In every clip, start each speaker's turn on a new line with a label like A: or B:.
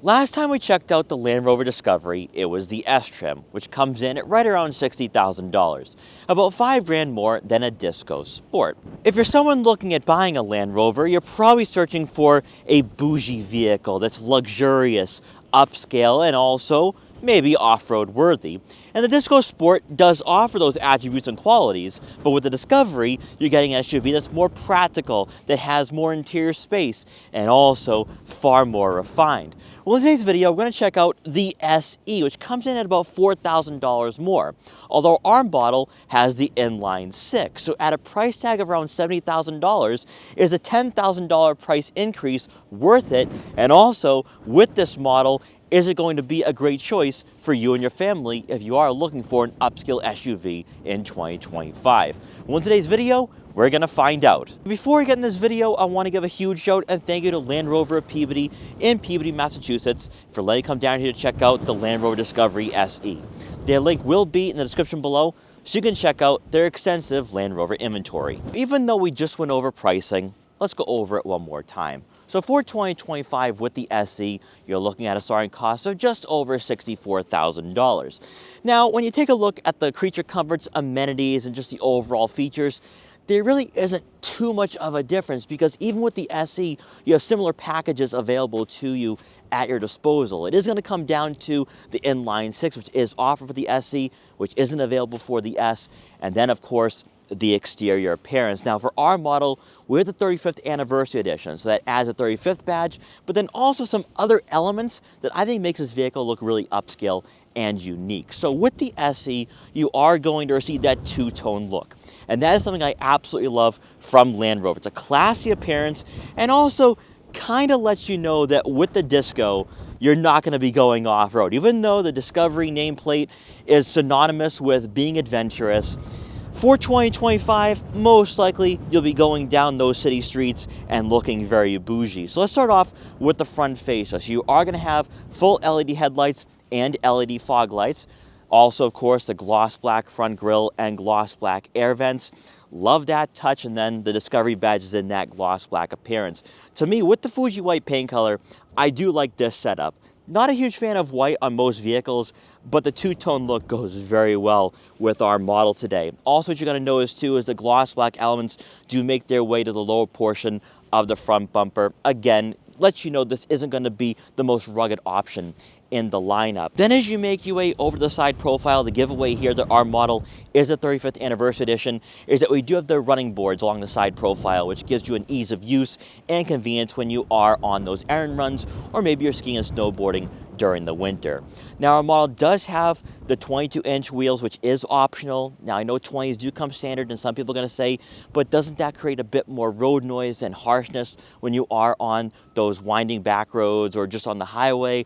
A: Last time we checked out the Land Rover Discovery, it was the S trim, which comes in at right around $60,000, about $5,000 more than a Disco Sport. If you're someone looking at buying a Land Rover, you're probably searching for a bougie vehicle that's luxurious, upscale, and also maybe off-road worthy. And the Disco Sport does offer those attributes and qualities, but with the Discovery, you're getting an SUV that's more practical, that has more interior space, and also far more refined. Well, in today's video, we're going to check out the SE, which comes in at about $4,000 more, although our model has the inline six. So at a price tag of around $70,000, is a $10,000 price increase worth it? And also, with this model, is it going to be a great choice for you and your family if you are looking for an upscale SUV in 2025? Well, in today's video, we're going to find out. Before we get in this video, I want to give a huge shout and thank you to Land Rover of Peabody in Peabody, Massachusetts for letting me come down here to check out the Land Rover Discovery SE. Their link will be in the description below, so you can check out their extensive Land Rover inventory. Even though we just went over pricing, let's go over it one more time. So for 2025 with the SE, you're looking at a starting cost of just over $64,000. Now, when you take a look at the creature comforts, amenities, and just the overall features, there really isn't too much of a difference because even with the SE, you have similar packages available to you at your disposal. It is going to come down to the inline six, which is offered for the SE, which isn't available for the S, and then of course, the exterior appearance. Now for our model, we're the 35th anniversary edition, so that adds a 35th badge, but then also some other elements that I think makes this vehicle look really upscale and unique. So with the SE, you are going to receive that two-tone look. And that is something I absolutely love from Land Rover. It's a classy appearance and also kind of lets you know that with the Disco, you're not going to be going off-road. Even though the Discovery nameplate is synonymous with being adventurous, for 2025, most likely you'll be going down those city streets and looking very bougie. So let's start off with the front face. So you are going to have full LED headlights and LED fog lights. Also, of course, the gloss black front grille and gloss black air vents. Love that touch, and then the Discovery badge is in that gloss black appearance. To me, with the Fuji white paint color, I do like this setup. Not a huge fan of white on most vehicles, but the two-tone look goes very well with our model today. Also, what you're going to notice too is the gloss black elements do make their way to the lower portion of the front bumper. Again, lets you know this isn't going to be the most rugged option in the lineup. Then as you make your way over to the side profile, the giveaway here that our model is a 35th anniversary edition is that we do have the running boards along the side profile, which gives you an ease of use and convenience when you are on those errand runs or maybe you're skiing and snowboarding during the winter. Now our model does have the 22-inch wheels, which is optional. Now I know 20s do come standard and some people are going to say, but doesn't that create a bit more road noise and harshness when you are on those winding back roads or just on the highway?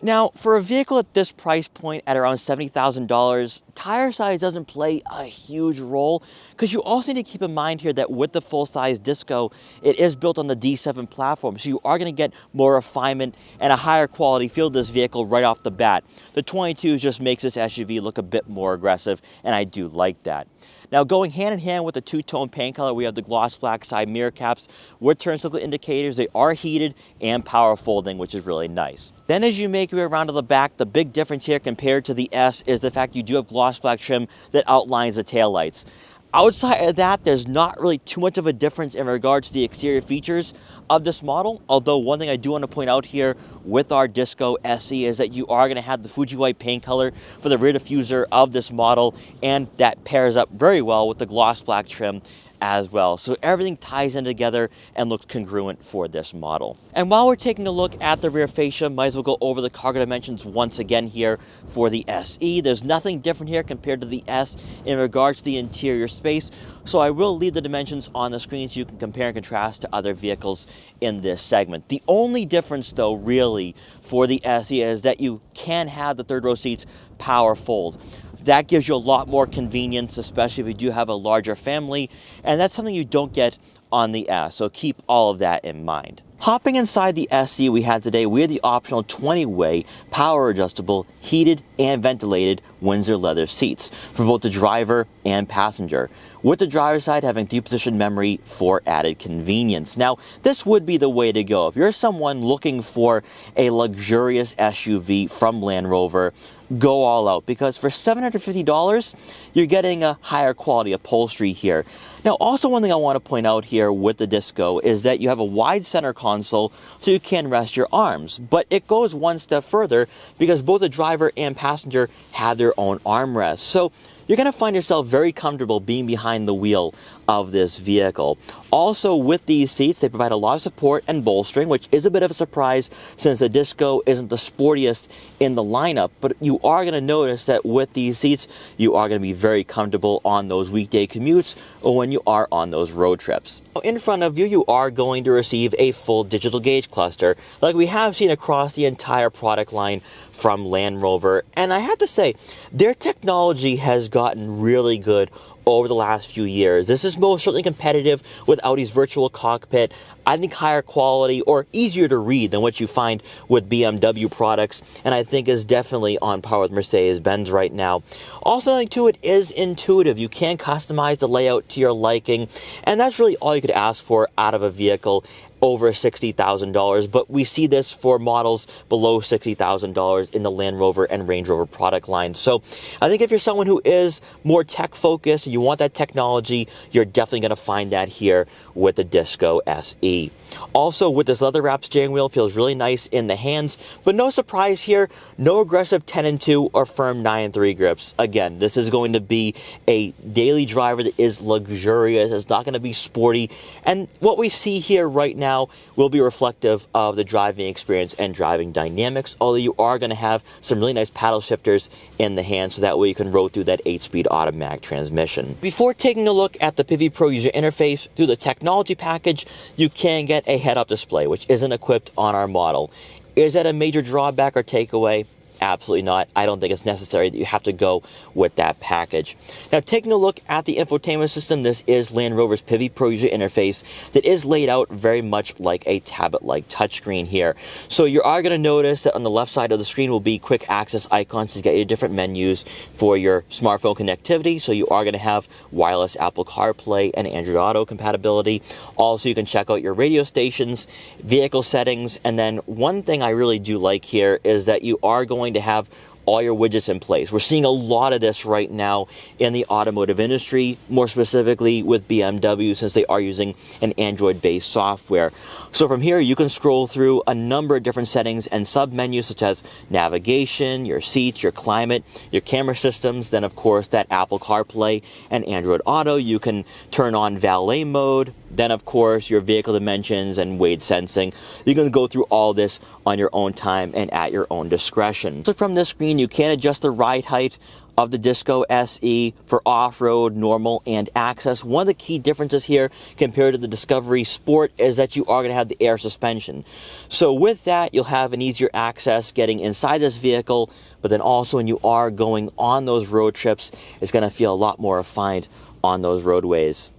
A: Now, for a vehicle at this price point at around $70,000, tire size doesn't play a huge role because you also need to keep in mind here that with the full-size Disco, it is built on the D7 platform, so you are going to get more refinement and a higher quality feel to this vehicle right off the bat. The 22s just makes this SUV look a bit more aggressive, and I do like that. Now, going hand in hand with the two-tone paint color, we have the gloss black side mirror caps with turn signal indicators. They are heated and power folding, which is really nice. Then as you make your way around to the back, the big difference here compared to the S is the fact you do have gloss black trim that outlines the taillights. Outside of that, there's not really too much of a difference in regards to the exterior features of this model, although one thing I do want to point out here with our Disco SE is that you are going to have the Fuji white paint color for the rear diffuser of this model, and that pairs up very well with the gloss black trim as well. So everything ties in together and looks congruent for this model. And while we're taking a look at the rear fascia, might as well go over the cargo dimensions once again here for the SE. There's nothing different here compared to the S in regards to the interior space. So I will leave the dimensions on the screen so you can compare and contrast to other vehicles in this segment. The only difference though really for the SE is that you can have the third row seats power fold. That gives you a lot more convenience, especially if you do have a larger family, and that's something you don't get on the S, so keep all of that in mind. Hopping inside the SE we had today, we had the optional 20-way power adjustable, heated and ventilated Windsor leather seats for both the driver and passenger. with the driver's side having 3-position memory for added convenience. Now, this would be the way to go. If you're someone looking for a luxurious SUV from Land Rover, go all out, because for $750, you're getting a higher quality upholstery here. Now, also one thing I want to point out here with the Disco is that you have a wide center console so you can rest your arms, but it goes one step further because both the driver and passenger have their own armrests. So you're going to find yourself very comfortable being behind the wheel of this vehicle. Also, with these seats, they provide a lot of support and bolstering, which is a bit of a surprise since the Disco isn't the sportiest in the lineup, but you are going to notice that with these seats, you are going to be very comfortable on those weekday commutes or when you are on those road trips. In front of you, you are going to receive a full digital gauge cluster, like we have seen across the entire product line from Land Rover, and I have to say, their technology has gotten really good over the last few years. This is most certainly competitive with Audi's virtual cockpit. I think higher quality or easier to read than what you find with BMW products, and I think is definitely on par with Mercedes-Benz right now. Also, I think too, it is intuitive. You can customize the layout to your liking, and that's really all you could ask for out of a vehicle over $60,000, but we see this for models below $60,000 in the Land Rover and Range Rover product line. So I think if you're someone who is more tech focused and you want that technology, you're definitely going to find that here with the Disco SE. Also, with this leather wrap steering wheel, feels really nice in the hands, but no surprise here, no aggressive 10-2 or firm 9-3 grips. Again, this is going to be a daily driver that is luxurious. It's not going to be sporty, and what we see here right now will be reflective of the driving experience and driving dynamics, although you are going to have some really nice paddle shifters in the hand, so that way you can roll through that 8-speed automatic transmission. Before taking a look at the Peavody Pro user interface through the technology package, you can get a head-up display, which isn't equipped on our model. Is that a major drawback or takeaway? Absolutely not. I don't think it's necessary that you have to go with that package. Now, taking a look at the infotainment system, this is Land Rover's Peavody Pro user interface that is laid out very much like a tablet-like touchscreen here. So you are going to notice that on the left side of the screen will be quick access icons to get you different menus for your smartphone connectivity. So you are going to have wireless Apple CarPlay and Android Auto compatibility. Also, you can check out your radio stations, vehicle settings, and then one thing I really do like here is that you are going to have all your widgets in place. We're seeing a lot of this right now in the automotive industry, more specifically with BMW, since they are using an Android-based software. So from here, you can scroll through a number of different settings and sub-menus such as navigation, your seats, your climate, your camera systems, then of course that Apple CarPlay and Android Auto. You can turn on valet mode, then of course your vehicle dimensions and weight sensing. You can go through all this on your own time and at your own discretion. So from this screen, you can adjust the ride height of the Disco SE for off-road, normal, and access. One of the key differences here compared to the Discovery Sport is that you are going to have the air suspension. So with that, you'll have an easier access getting inside this vehicle, but then also when you are going on those road trips, it's going to feel a lot more refined on those roadways.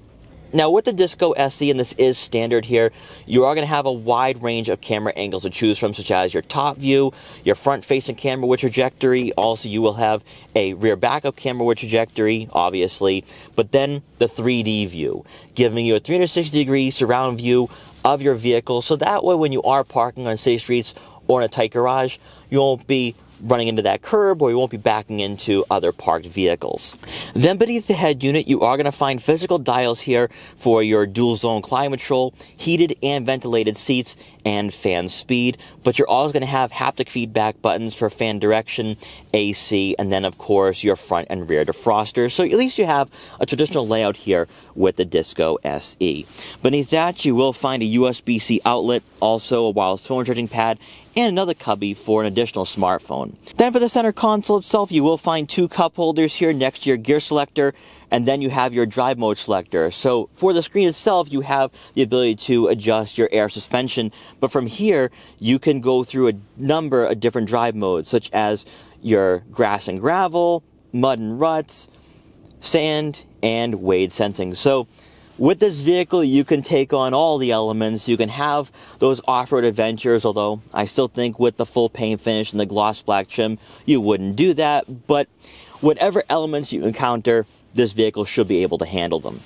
A: Now, with the Disco SE, and this is standard here, you are going to have a wide range of camera angles to choose from, such as your top view, your front-facing camera with trajectory. Also, you will have a rear backup camera with trajectory, obviously, but then the 3D view, giving you a 360-degree surround view of your vehicle, so that way when you are parking on city streets or in a tight garage, you won't be running into that curb, or you won't be backing into other parked vehicles. Then beneath the head unit, you are going to find physical dials here for your dual zone climate control, heated and ventilated seats, and fan speed, but you're also going to have haptic feedback buttons for fan direction, AC, and then of course your front and rear defrosters. So at least you have a traditional layout here with the Disco SE. Beneath that, you will find a USB-C outlet, also a wireless phone charging pad, and another cubby for an additional smartphone. Then for the center console itself, you will find two cup holders here next to your gear selector, and then you have your drive mode selector. So for the screen itself, you have the ability to adjust your air suspension, but from here, you can go through a number of different drive modes, such as your grass and gravel, mud and ruts, sand, and wade sensing. So with this vehicle, you can take on all the elements. You can have those off-road adventures, although I still think with the full paint finish and the gloss black trim, you wouldn't do that. But whatever elements you encounter, this vehicle should be able to handle them.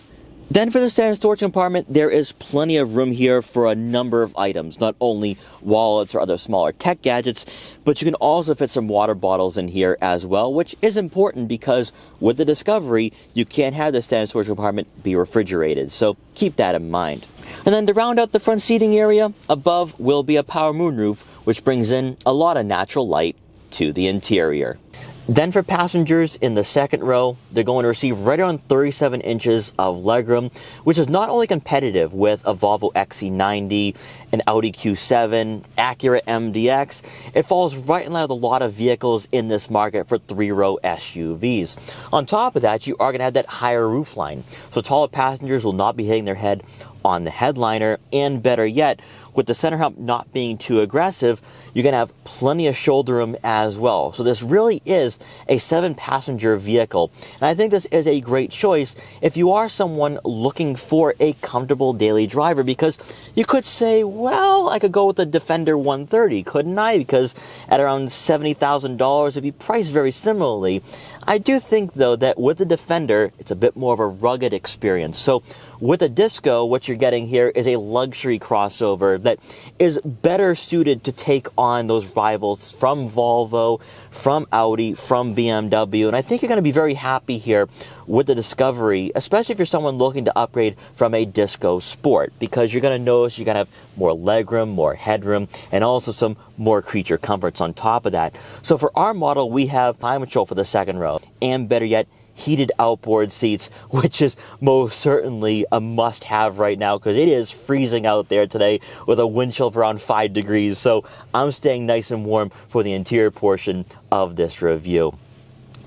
A: Then for the standard storage compartment, there is plenty of room here for a number of items, not only wallets or other smaller tech gadgets, but you can also fit some water bottles in here as well, which is important because with the Discovery, you can't have the standard storage compartment be refrigerated, so keep that in mind. And then to round out the front seating area, above will be a power moonroof, which brings in a lot of natural light to the interior. Then for passengers in the second row, they're going to receive right around 37 inches of legroom, which is not only competitive with a Volvo XC90, an Audi Q7, Acura MDX, it falls right in line with a lot of vehicles in this market for three-row SUVs. On top of that, you are going to have that higher roofline, so taller passengers will not be hitting their head on the headliner, and better yet, with the center hump not being too aggressive, you're going to have plenty of shoulder room as well. So this really is a 7-passenger vehicle, and I think this is a great choice if you are someone looking for a comfortable daily driver, because you could say, well, I could go with the Defender 130, couldn't I? Because at around $70,000, it'd be priced very similarly. I do think, though, that with the Defender, it's a bit more of a rugged experience. So with a Disco, what you're getting here is a luxury crossover that is better suited to take on those rivals from Volvo, from Audi, from BMW. And I think you're going to be very happy here with the Discovery, especially if you're someone looking to upgrade from a Disco Sport, because you're going to notice you're going to have more legroom, more headroom, and also some more creature comforts on top of that. So for our model, we have climate control for the second row, and better yet, heated outboard seats, which is most certainly a must-have right now because it is freezing out there today with a wind chill of around 5 degrees. So I'm staying nice and warm for the interior portion of this review.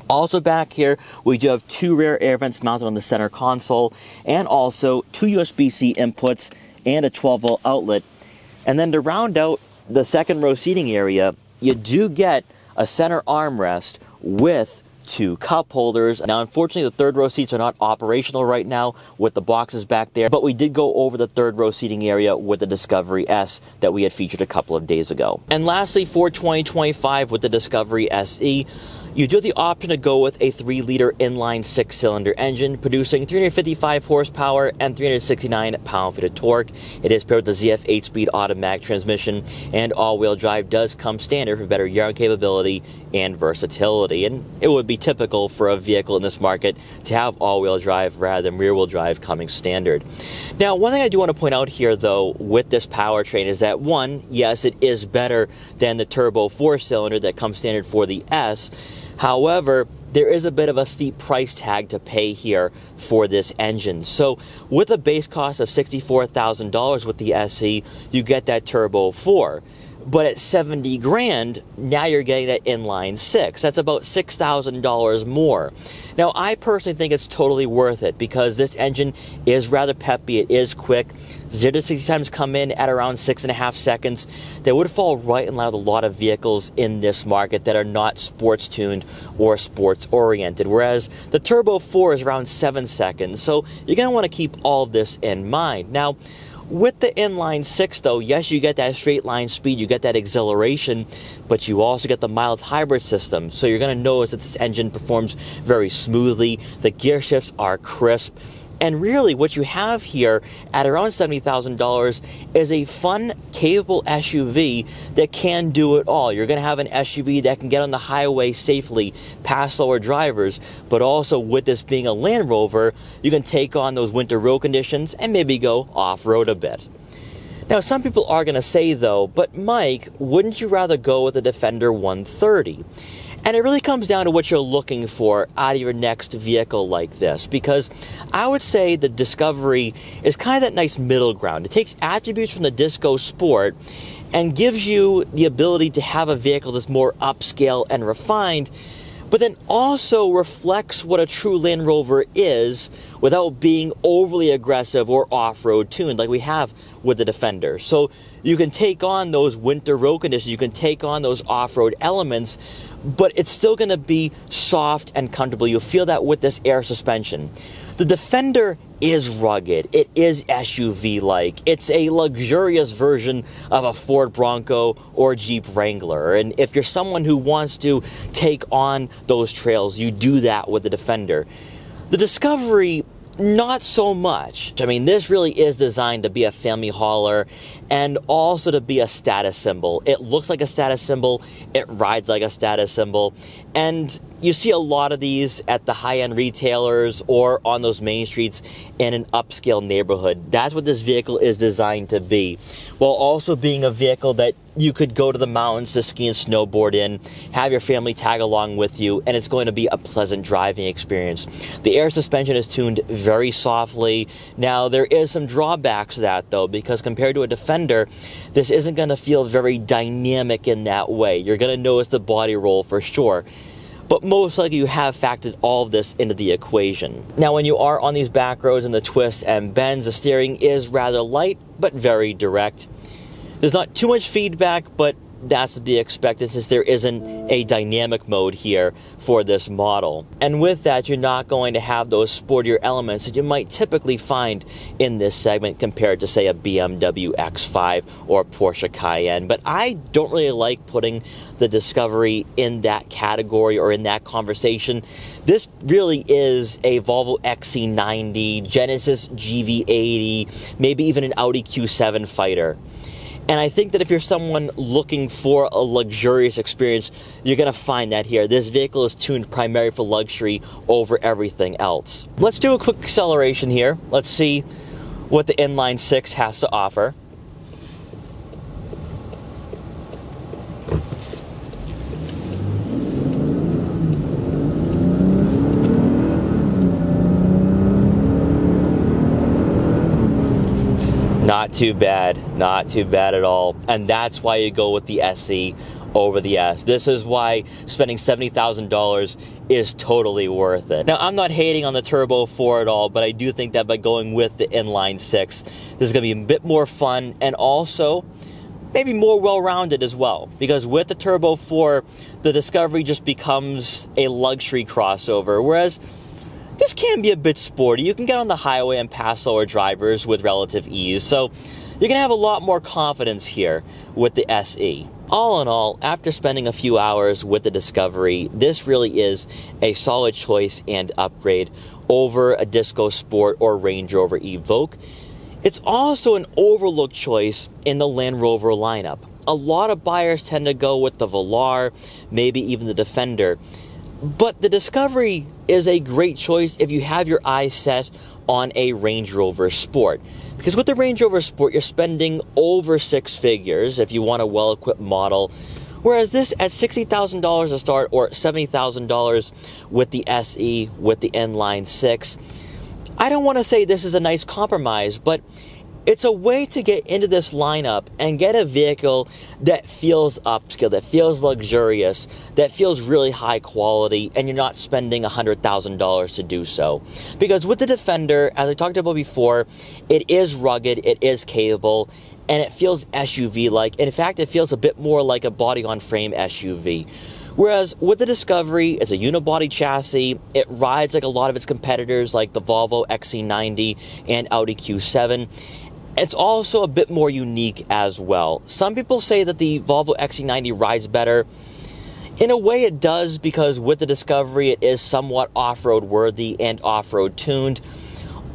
A: Also back here, we do have 2 rear air vents mounted on the center console, and also 2 USB-C inputs and a 12-volt outlet. And then to round out the second row seating area, you do get a center armrest with 2 cup holders. Now, unfortunately, the third row seats are not operational right now with the boxes back there, but we did go over the third row seating area with the Discovery S that we had featured a couple of days ago. And lastly, for 2025 with the Discovery SE, you do have the option to go with a 3-liter inline 6-cylinder engine, producing 355 horsepower and 369 pound-feet of torque. It is paired with the ZF 8-speed automatic transmission, and all-wheel drive does come standard for better yard capability and versatility. And it would be typical for a vehicle in this market to have all-wheel drive rather than rear-wheel drive coming standard. Now, one thing I do want to point out here, though, with this powertrain is that, one, yes, it is better than the turbo 4-cylinder that comes standard for the S. However, there is a bit of a steep price tag to pay here for this engine. So with a base cost of $64,000 with the SE, you get that turbo 4. But at 70 grand, now you're getting that inline 6. That's about $6,000 more. Now, I personally think it's totally worth it because this engine is rather peppy. It is quick. 0 to 60 times come in at around 6.5 seconds. That would fall right in line with a lot of vehicles in this market that are not sports tuned or sports oriented, whereas the Turbo 4 is around 7 seconds. So you're going to want to keep all of this in mind. Now, with the inline 6, though, yes, you get that straight line speed, you get that exhilaration, but you also get the mild hybrid system. So you're going to notice that this engine performs very smoothly. The gear shifts are crisp. And really, what you have here at around $70,000 is a fun, capable SUV that can do it all. You're going to have an SUV that can get on the highway safely past slower drivers, but also with this being a Land Rover, you can take on those winter road conditions and maybe go off-road a bit. Now, some people are going to say, though, but Mike, wouldn't you rather go with a Defender 130? And it really comes down to what you're looking for out of your next vehicle like this, because I would say the Discovery is kind of that nice middle ground. It takes attributes from the Disco Sport and gives you the ability to have a vehicle that's more upscale and refined, but then also reflects what a true Land Rover is without being overly aggressive or off-road tuned like we have with the Defender. So you can take on those winter road conditions, you can take on those off-road elements, but it's still going to be soft and comfortable. You'll feel that with this air suspension. The Defender is rugged. It is SUV-like. It's a luxurious version of a Ford Bronco or Jeep Wrangler. And if you're someone who wants to take on those trails, you do that with the Defender. The Discovery, not so much. I mean, this really is designed to be a family hauler and also to be a status symbol. It looks like a status symbol, it rides like a status symbol, and you see a lot of these at the high-end retailers or on those main streets in an upscale neighborhood. That's what this vehicle is designed to be, while also being a vehicle that you could go to the mountains to ski and snowboard in, have your family tag along with you, and it's going to be a pleasant driving experience. The air suspension is tuned very softly. Now, there is some drawbacks to that, though, because compared to a Defender, this isn't going to feel very dynamic in that way. You're going to notice the body roll for sure. But most likely you have factored all of this into the equation. Now, when you are on these back roads and the twists and bends, the steering is rather light, but very direct. There's not too much feedback, but that's to be expected since there isn't a dynamic mode here for this model. And with that, you're not going to have those sportier elements that you might typically find in this segment compared to, say, a BMW X5 or a Porsche Cayenne. But I don't really like putting the Discovery in that category or in that conversation. This really is a Volvo XC90, Genesis GV80, maybe even an Audi Q7 fighter. And I think that if you're someone looking for a luxurious experience, you're going to find that here. This vehicle is tuned primarily for luxury over everything else. Let's do a quick acceleration here. Let's see what the inline six has to offer. Not too bad, not too bad at all. And that's why you go with the SE over the S. This is why spending $70,000 is totally worth it. Now, I'm not hating on the Turbo 4 at all, but I do think that by going with the inline 6, this is going to be a bit more fun and also maybe more well-rounded as well. Because with the Turbo 4, the Discovery just becomes a luxury crossover, whereas this can be a bit sporty. You can get on the highway and pass slower drivers with relative ease, so you're going to have a lot more confidence here with the SE. All in all, after spending a few hours with the Discovery, this really is a solid choice and upgrade over a Disco Sport or Range Rover Evoque. It's also an overlooked choice in the Land Rover lineup. A lot of buyers tend to go with the Velar, maybe even the Defender. But the Discovery is a great choice if you have your eyes set on a Range Rover Sport. Because with the Range Rover Sport, you're spending over six figures if you want a well-equipped model. Whereas this at $60,000 to start or $70,000 with the SE, with the inline 6, I don't want to say this is a nice compromise, but it's a way to get into this lineup and get a vehicle that feels upscale, that feels luxurious, that feels really high quality, and you're not spending $100,000 to do so. Because with the Defender, as I talked about before, it is rugged, it is capable, and it feels SUV-like. In fact, it feels a bit more like a body-on-frame SUV. Whereas with the Discovery, it's a unibody chassis, it rides like a lot of its competitors like the Volvo XC90 and Audi Q7. It's also a bit more unique as well. Some people say that the Volvo XC90 rides better. In a way it does, because with the Discovery it is somewhat off-road worthy and off-road tuned.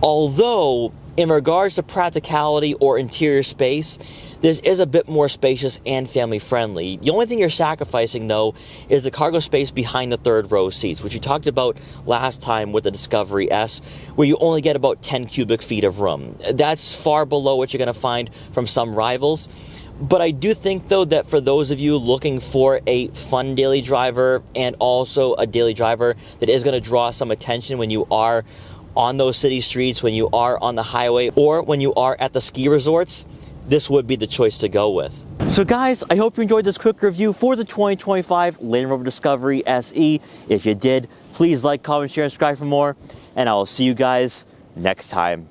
A: Although, in regards to practicality or interior space, this is a bit more spacious and family friendly. The only thing you're sacrificing, though, is the cargo space behind the third row seats, which we talked about last time with the Discovery S, where you only get about 10 cubic feet of room. That's far below what you're going to find from some rivals. But I do think, though, that for those of you looking for a fun daily driver and also a daily driver that is going to draw some attention when you are on those city streets, when you are on the highway, or when you are at the ski resorts, this would be the choice to go with. So guys, I hope you enjoyed this quick review for the 2025 Land Rover Discovery SE. If you did, please like, comment, share, and subscribe for more, and I will see you guys next time.